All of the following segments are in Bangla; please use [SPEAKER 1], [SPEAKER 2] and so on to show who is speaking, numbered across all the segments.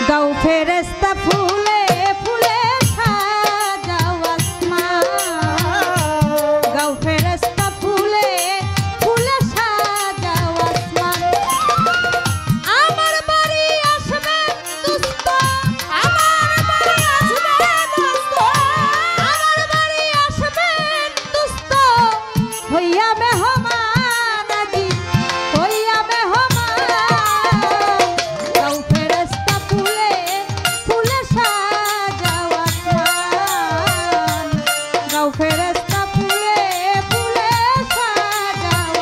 [SPEAKER 1] গাও ফেরেশতা ফুলে ফুলে সাজাও আসমান গাও ফেরেশতা ফুলে ফুলে সাজাও আসমান আমার বাড়ি আসবেন দোস্ত আমার বাড়ি আসবেন দোস্ত আমার বাড়ি আসবেন দোস্ত হইয়া মেহমান আজি হইয়া মেহমান গাও ফেরেশতা ফুলে ফুলে সাজাও আসমান গাও ফেরেশতা ফুলে ফুলে সাজাও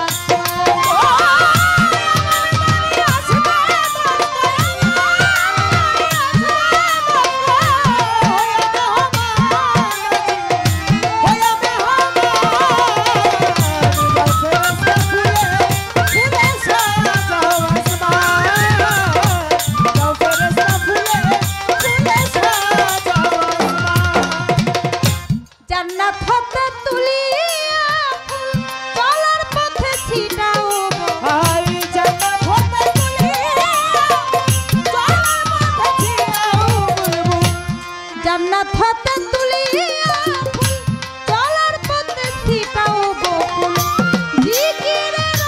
[SPEAKER 1] জান্নাত হতে তুলিয়া চলার পথে ছিটাও
[SPEAKER 2] হাই জান্নাত হতে তুলিয়া চলার পথে ছিটাও
[SPEAKER 1] জান্নাত হতে তুলিয়া চলার পথে ছিটাও বকুল জিকিরের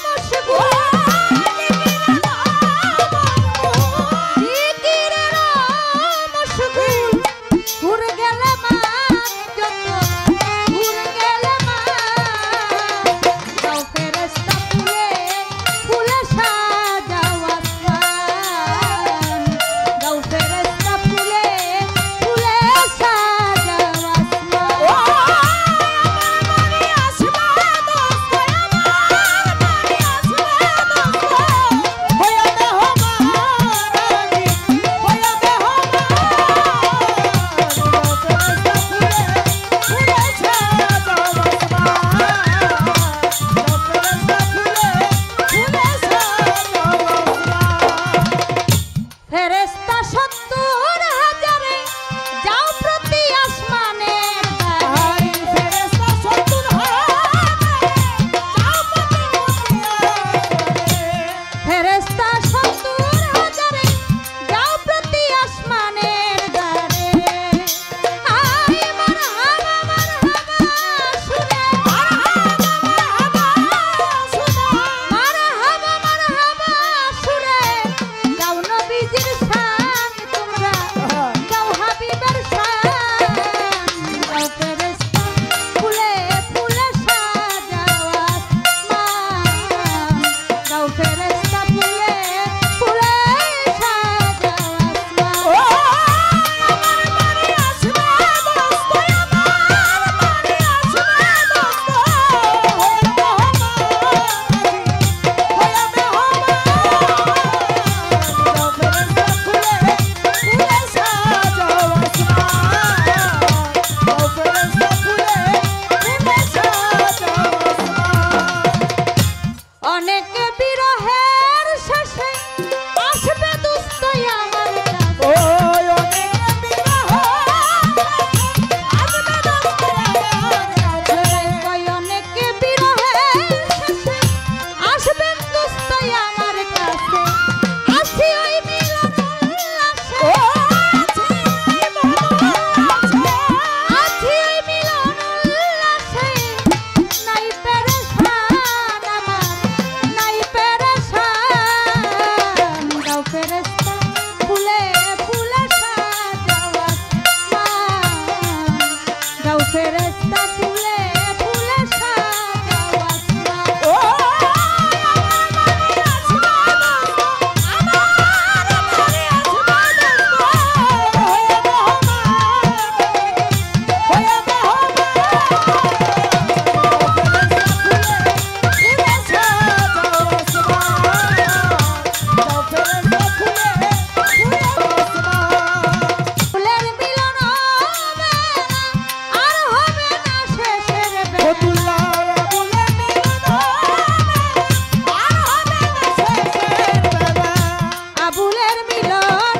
[SPEAKER 1] মশগুল জিকিরের মশগুল ঘুরে গেলে মা যত ঘুরে গেলে মা গাও ফেরেশতা ফুলে ফুলে সাজাও আসমান গাও ফেরেশতা ফুলে ফুলে সাজাও আসমান ফেরেশতা ৭০,০০০ যাও প্রতি আসমানে
[SPEAKER 2] হাই ফেরেশতা ৭০,০০০
[SPEAKER 1] ফেরেশতা ৭০,০০০ যাও প্রতি আসমানের দ্বারে আয় মারহাবা মারহাবা শুনে মারহাবা মারহাবা শুনে গাও নবীজির শান তোমরা গাও হাবিবের শান গাও ফেরেশতা ফুলে ফুলে সাজাও আসমান গাও ফেরেশতা ফুলে ফুলে সাজাও আসমান অনেক বিরহের শেষে আসবে দোস্ত আমার কাছে কই অনেক বিরহের শেষে আসবেন দোস্ত আমার কাছে আসি ওই মিলন উল্লাসে আছি ওই মিলন উল্লাসে নাই পেরেশান আমার নাই পেরেশান গাও ফেরেশতা ফুলে ফুলে সাজাও আসমান গাও ফেরেশতা ফুলে ফুলে সাজাও আসমান ফুলের মিলন হবে আর হবে না শেষের বেলা আবুলের মিলন